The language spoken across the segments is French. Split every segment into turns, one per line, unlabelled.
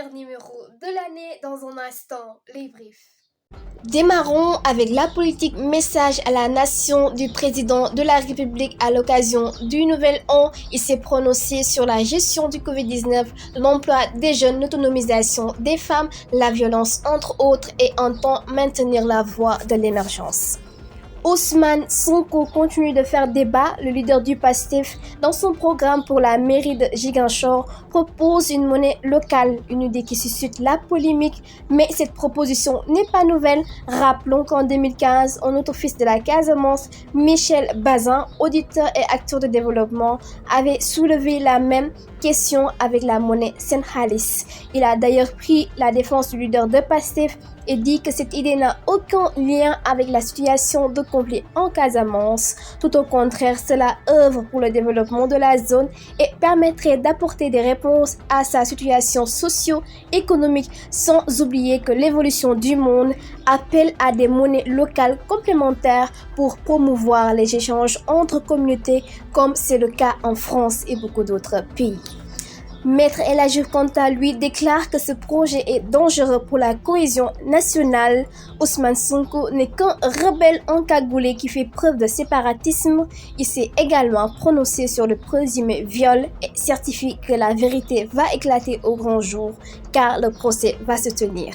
dernier numéro de l'année dans un instant, les briefs. Démarrons avec la politique message à la nation du président de la République à l'occasion du Nouvel An. Il s'est prononcé sur la gestion du Covid-19, l'emploi des jeunes, l'autonomisation des femmes, la violence entre autres et entend maintenir la voie de l'émergence. Ousmane Sonko continue de faire débat. Le leader du PASTEF, dans son programme pour la mairie de Ziguinchor, propose une monnaie locale, une idée qui suscite la polémique, mais cette proposition n'est pas nouvelle. Rappelons qu'en 2015, en office de la Casamance, Michel Bazin, auditeur et acteur de développement, avait soulevé la même question avec la monnaie Senhalis. Il a d'ailleurs pris la défense du leader de PASTEF et dit que cette idée n'a aucun lien avec la situation de conflit en Casamance. Tout au contraire, cela œuvre pour le développement de la zone et permettrait d'apporter des réponses à sa situation socio-économique, sans oublier que l'évolution du monde appelle à des monnaies locales complémentaires pour promouvoir les échanges entre communautés, comme c'est le cas en France et beaucoup d'autres pays. Maître El Hadji quant à lui déclare que ce projet est dangereux pour la cohésion nationale. Ousmane Sonko n'est qu'un rebelle encagoulé qui fait preuve de séparatisme. Il s'est également prononcé sur le présumé viol et certifie que la vérité va éclater au grand jour car le procès va se tenir.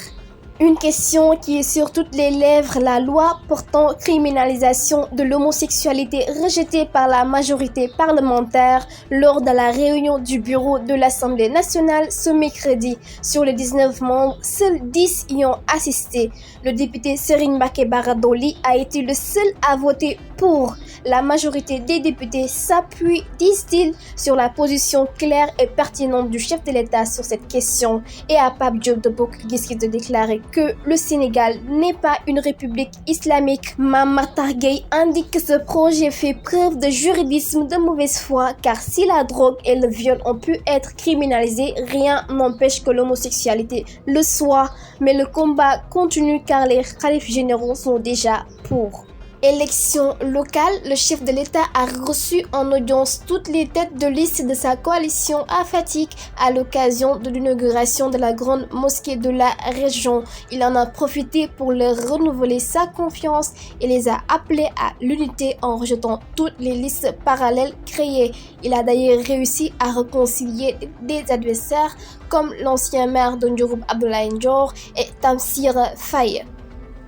Une question qui est sur toutes les lèvres, la loi portant criminalisation de l'homosexualité rejetée par la majorité parlementaire lors de la réunion du bureau de l'Assemblée nationale ce mercredi. Sur les 19 membres, seuls 10 y ont assisté. Le député Serigne Mbacké Bara Dolly a été le seul à voter pour. La majorité des députés s'appuie, disent-ils, sur la position claire et pertinente du chef de l'État sur cette question et à Pape Diop de Bokk Gis-Gis de déclarer que le Sénégal n'est pas une république islamique. Mame Mactar Gueye indique que ce projet fait preuve de juridisme de mauvaise foi car si la drogue et le viol ont pu être criminalisés, rien n'empêche que l'homosexualité le soit. Mais le combat continue car les khalifes généraux sont déjà pour. Élection locale, le chef de l'État a reçu en audience toutes les têtes de liste de sa coalition à Fatick à l'occasion de l'inauguration de la grande mosquée de la région. Il en a profité pour leur renouveler sa confiance et les a appelés à l'unité en rejetant toutes les listes parallèles créées. Il a d'ailleurs réussi à réconcilier des adversaires comme l'ancien maire de Ndiouroup Abdoulaye Ndior et Tamsir Faye.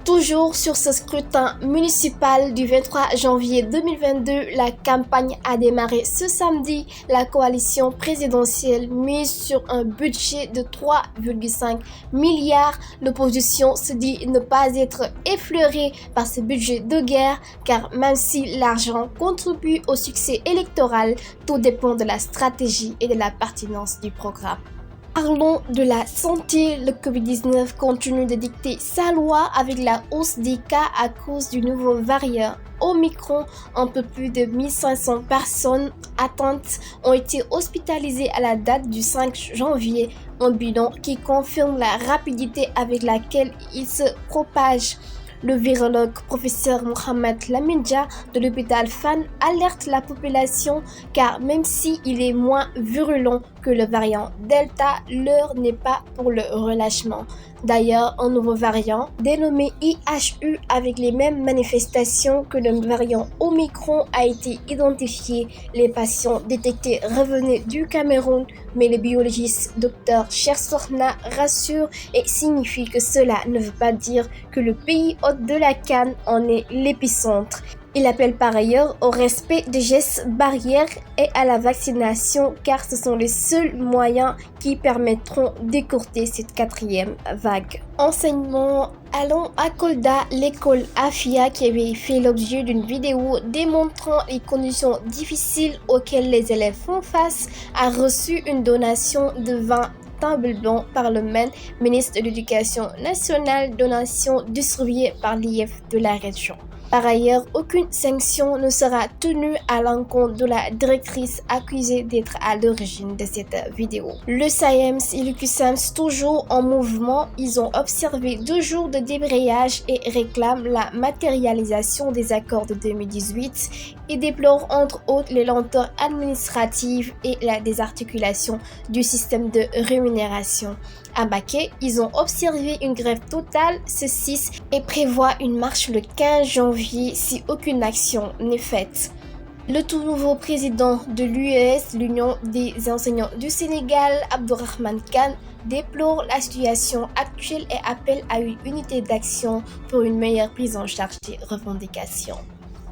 Toujours sur ce scrutin municipal du 23 janvier 2022, la campagne a démarré ce samedi. La coalition présidentielle mise sur un budget de 3,5 milliards. L'opposition se dit ne pas être effleurée par ce budget de guerre, car même si l'argent contribue au succès électoral, tout dépend de la stratégie et de la pertinence du programme. Parlons de la santé. Le Covid-19 continue de dicter sa loi avec la hausse des cas à cause du nouveau variant Omicron. Un peu plus de 1500 personnes atteintes ont été hospitalisées à la date du 5 janvier. Un bilan qui confirme la rapidité avec laquelle il se propage. Le virologue professeur Mohamed Lamine Dia de l'hôpital Fann alerte la population car même s'il est moins virulent que le variant Delta, l'heure n'est pas pour le relâchement. D'ailleurs, un nouveau variant dénommé IHU avec les mêmes manifestations que le variant Omicron a été identifié. Les patients détectés revenaient du Cameroun, mais le biologiste Dr Chersorna rassure et signifie que cela ne veut pas dire que le pays hôte de la CAN en est l'épicentre. Il appelle par ailleurs au respect des gestes barrières et à la vaccination car ce sont les seuls moyens qui permettront d'écourter cette quatrième vague. Enseignement. Allons à Kolda, l'école Afia qui avait fait l'objet d'une vidéo démontrant les conditions difficiles auxquelles les élèves font face, a reçu une donation de 20 timbres blancs par le ministre de l'Éducation nationale, donation distribuée par l'IEF de la région. Par ailleurs, aucune sanction ne sera tenue à l'encontre de la directrice accusée d'être à l'origine de cette vidéo. Le SAEMS et le CUSEMS toujours en mouvement, ils ont observé 2 jours de débrayage et réclament la matérialisation des accords de 2018 et déplorent entre autres les lenteurs administratives et la désarticulation du système de rémunération. À Baké, ils ont observé une grève totale ce 6 et prévoient une marche le 15 janvier si aucune action n'est faite. Le tout nouveau président de l'UES, l'Union des enseignants du Sénégal, Abdourahmane Kane, déplore la situation actuelle et appelle à une unité d'action pour une meilleure prise en charge des revendications.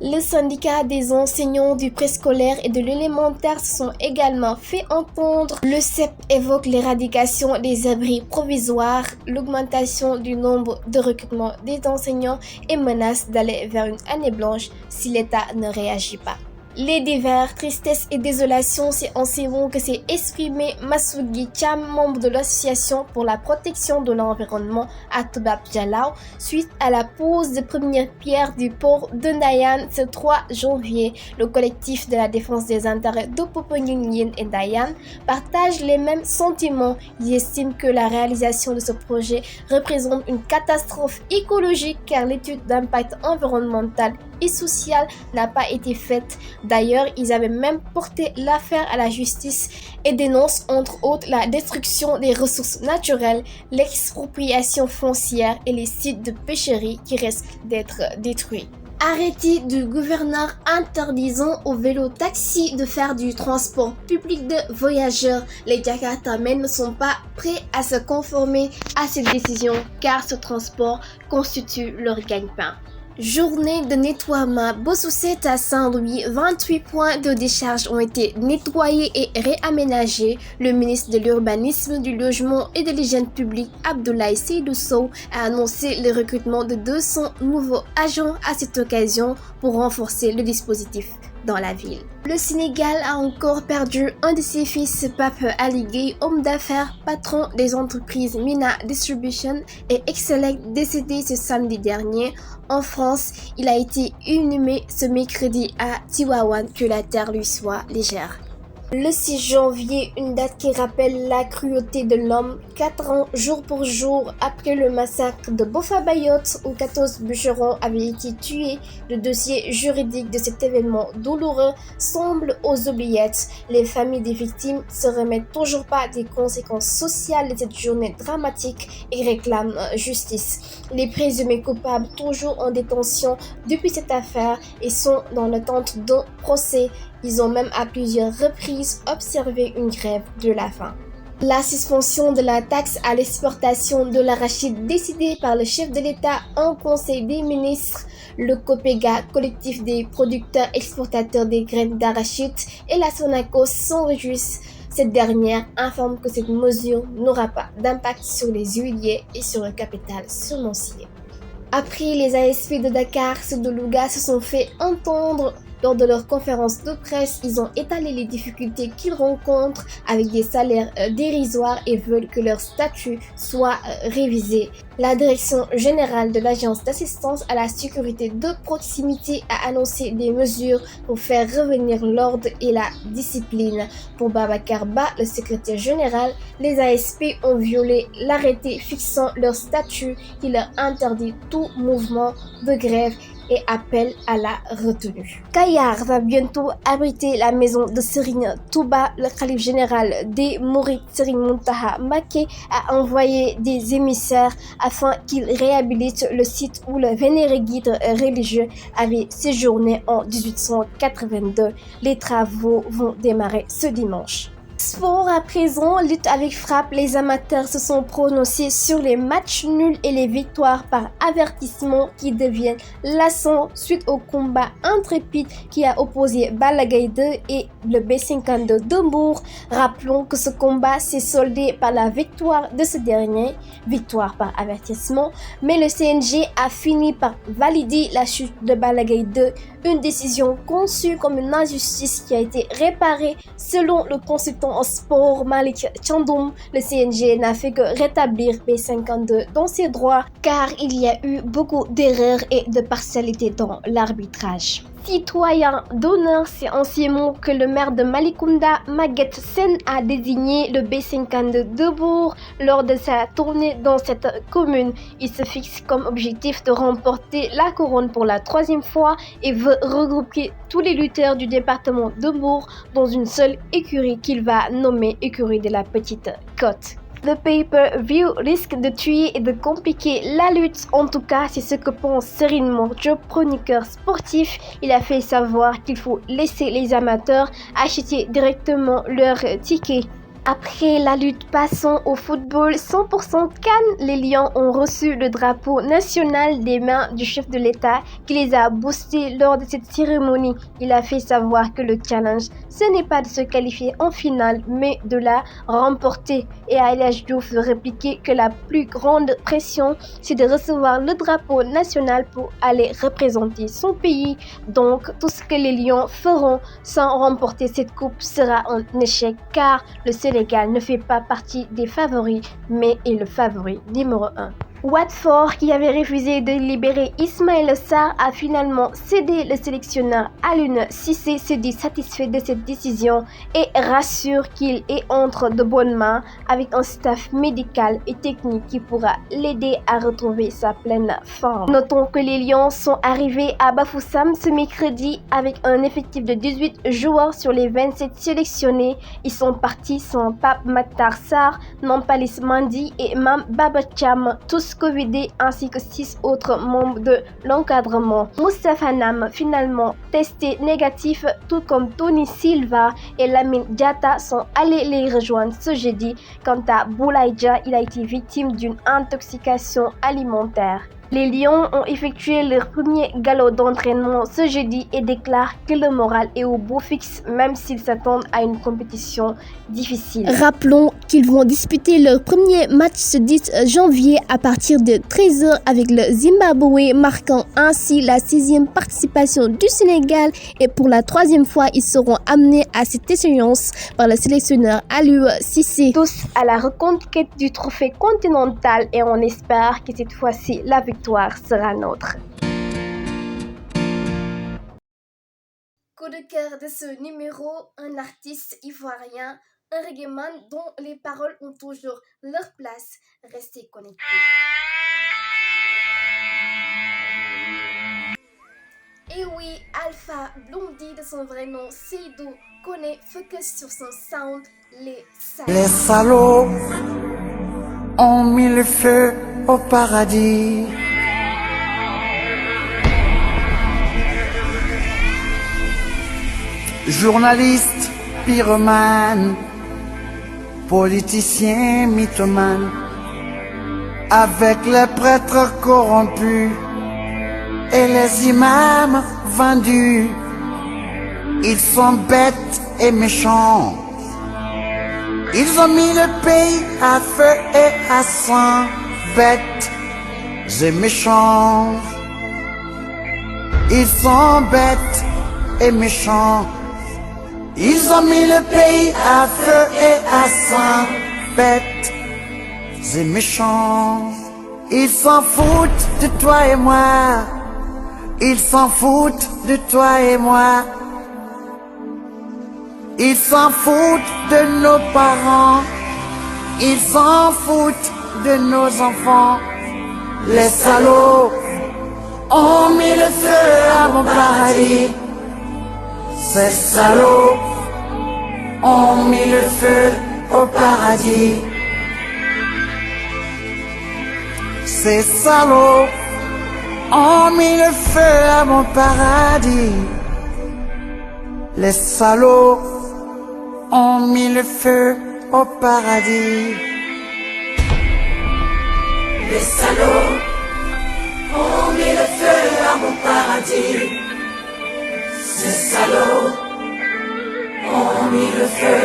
Le syndicat des enseignants du préscolaire et de l'élémentaire se sont également fait entendre. Le CEP évoque l'éradication des abris provisoires, l'augmentation du nombre de recrutements des enseignants et menace d'aller vers une année blanche si l'État ne réagit pas. Les divers tristesse et désolation, c'est en ces mots que s'est exprimé Massoudi Thiam, membre de l'association pour la protection de l'environnement à Toubab Dialaw, suite à la pose de première pierre du port de Ndayane ce 3 janvier. Le collectif de la défense des intérêts de Popenguine et Ndayane partage les mêmes sentiments. Ils estiment que la réalisation de ce projet représente une catastrophe écologique car l'étude d'impact environnemental et sociale n'a pas été faite. D'ailleurs, ils avaient même porté l'affaire à la justice et dénoncent entre autres la destruction des ressources naturelles, l'expropriation foncière et les sites de pêcherie qui risquent d'être détruits. Arrêté du gouverneur interdisant aux vélos-taxis de faire du transport public de voyageurs. Les Jakartamen ne sont pas prêts à se conformer à cette décision car ce transport constitue leur gagne-pain. Journée de nettoiement. Bossousset à Saint-Louis, 28 points de décharge ont été nettoyés et réaménagés. Le ministre de l'Urbanisme, du Logement et de l'Hygiène publique, Abdoulaye Seydou Sow, a annoncé le recrutement de 200 nouveaux agents à cette occasion pour renforcer le dispositif dans la ville. Le Sénégal a encore perdu un de ses fils, Pape Ali Gueye, homme d'affaires, patron des entreprises Mina Distribution et Excelec, décédé ce samedi dernier. En France, il a été inhumé ce mercredi à Tivaouane, que la terre lui soit légère. Le 6 janvier, une date qui rappelle la cruauté de l'homme, 4 ans jour pour jour après le massacre de Bofa-Bayotte où 14 bûcherons avaient été tués, le dossier juridique de cet événement douloureux semble aux oubliettes. Les familles des victimes se remettent toujours pas des conséquences sociales de cette journée dramatique et réclament justice. Les présumés coupables, toujours en détention depuis cette affaire, et sont dans l'attente d'un procès. Ils ont même à plusieurs reprises observé une grève de la faim. La suspension de la taxe à l'exportation de l'arachide décidée par le chef de l'État en Conseil des ministres, le COPEGA, collectif des producteurs exportateurs des graines d'arachide, et la Sonacos s'en réjouissent. Cette dernière informe que cette mesure n'aura pas d'impact sur les huiliers et sur le capital semencier. Après, les ASP de Dakar, ceux de Louga se sont fait entendre. Lors de leur conférence de presse, ils ont étalé les difficultés qu'ils rencontrent avec des salaires dérisoires et veulent que leur statut soit révisé. La direction générale de l'Agence d'assistance à la sécurité de proximité a annoncé des mesures pour faire revenir l'ordre et la discipline. Pour Babacar Ba, le secrétaire général, les ASP ont violé l'arrêté fixant leur statut qui leur interdit tout mouvement de grève et appelle à la retenue. Kayar va bientôt abriter la maison de Serigne Touba. Le khalife général des Mourides, Serigne Mountakha Mbacké, a envoyé des émissaires afin qu'ils réhabilitent le site où le vénéré guide religieux avait séjourné en 1882. Les travaux vont démarrer ce dimanche. Sport à présent, lutte avec frappe, les amateurs se sont prononcés sur les matchs nuls et les victoires par avertissement qui deviennent lassants suite au combat intrépide qui a opposé Balla Gaye 2 et le B52 de Mbour. Rappelons que ce combat s'est soldé par la victoire de ce dernier, victoire par avertissement, mais le CNG a fini par valider la chute de Balla Gaye 2, une décision conçue comme une injustice qui a été réparée selon le consultant en sport Malik Thiandoum. Le CNG n'a fait que rétablir B52 dans ses droits car il y a eu beaucoup d'erreurs et de partialité dans l'arbitrage. Citoyen d'honneur, c'est en ces mots que le maire de Malicounda, Maguette Sène, a désigné le B52 de Mbour lors de sa tournée dans cette commune. Il se fixe comme objectif de remporter la couronne pour la 3e fois et veut regrouper tous les lutteurs du département de Mbour dans une seule écurie qu'il va nommer écurie de la Petite Côte. Le pay-per-view risque de tuer et de compliquer la lutte. En tout cas, c'est ce que pense Cyril Morjo, chroniqueur sportif. Il a fait savoir qu'il faut laisser les amateurs acheter directement leurs tickets. Après la lutte, passons au football 100% Cannes. Les Lions ont reçu le drapeau national des mains du chef de l'État qui les a boostés lors de cette cérémonie. Il a fait savoir que le challenge, ce n'est pas de se qualifier en finale, mais de la remporter. Et El Hadji Diouf de répliquer que la plus grande pression, c'est de recevoir le drapeau national pour aller représenter son pays. Donc, tout ce que les Lions feront sans remporter cette coupe sera un échec, car le Sénégal ne fait pas partie des favoris, mais est le favori numéro 1. Watford, qui avait refusé de libérer Ismaïla Sarr, a finalement cédé. Le sélectionneur Aliou Cissé se dit satisfait de cette décision et rassure qu'il est entre de bonnes mains avec un staff médical et technique qui pourra l'aider à retrouver sa pleine forme. Notons que les Lions sont arrivés à Bafoussam ce mercredi avec un effectif de 18 joueurs sur les 27 sélectionnés. Ils sont partis sans Pape Matar Sarr, Nampalys Mendy et Mame Baba Thiam, tous covidés, ainsi que 6 autres membres de l'encadrement. Moustapha Nam, finalement testé négatif, tout comme Tony Silva et Lamine Diatta, sont allés les rejoindre ce jeudi. Quant à Boulaye Dia, il a été victime d'une intoxication alimentaire. Les Lions ont effectué leur premier galop d'entraînement ce jeudi et déclarent que le moral est au beau fixe, même s'ils s'attendent à une compétition difficile. Rappelons qu'ils vont disputer leur premier match ce 10 janvier à partir de 13h avec le Zimbabwe, marquant ainsi la 6e participation du Sénégal, et pour la 3e fois, ils seront amenés à cette échéance par le sélectionneur Aliou Cissé. Tous à la reconquête du trophée continental, et on espère que cette fois-ci la victoire sera nôtre. Coup de cœur de ce numéro, un artiste ivoirien, un reggaeman dont les paroles ont toujours leur place. Restez connectés. Et oui, Alpha Blondy de son vrai nom, Seydou, connaît focus sur son sound, les salauds.
Les salauds ont mis le feu au paradis. Journalistes, pyromanes, politiciens, mythomanes, avec les prêtres corrompus et les imams vendus, ils sont bêtes et méchants. Ils ont mis le pays à feu et à sang, bêtes et méchants. Ils sont bêtes et méchants. Ils ont mis le pays à feu et à sang, bêtes et méchants. Ils s'en foutent de toi et moi. Ils s'en foutent de toi et moi. Ils s'en foutent de nos parents. Ils s'en foutent de nos enfants. Les salauds ont mis le feu à mon paradis. Ces salauds ont mis le feu au paradis. Ces salauds ont mis le feu à mon paradis. Les salauds ont mis le feu au paradis. Les salauds ont mis le feu à mon paradis. Ces salauds ont mis le feu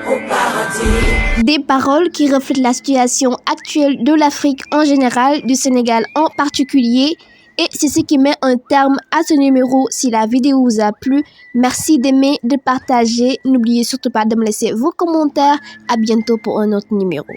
au paradis.
Des paroles qui reflètent la situation actuelle de l'Afrique en général, du Sénégal en particulier. Et c'est ce qui met un terme à ce numéro. Si la vidéo vous a plu, merci d'aimer, de partager. N'oubliez surtout pas de me laisser vos commentaires. À bientôt pour un autre numéro.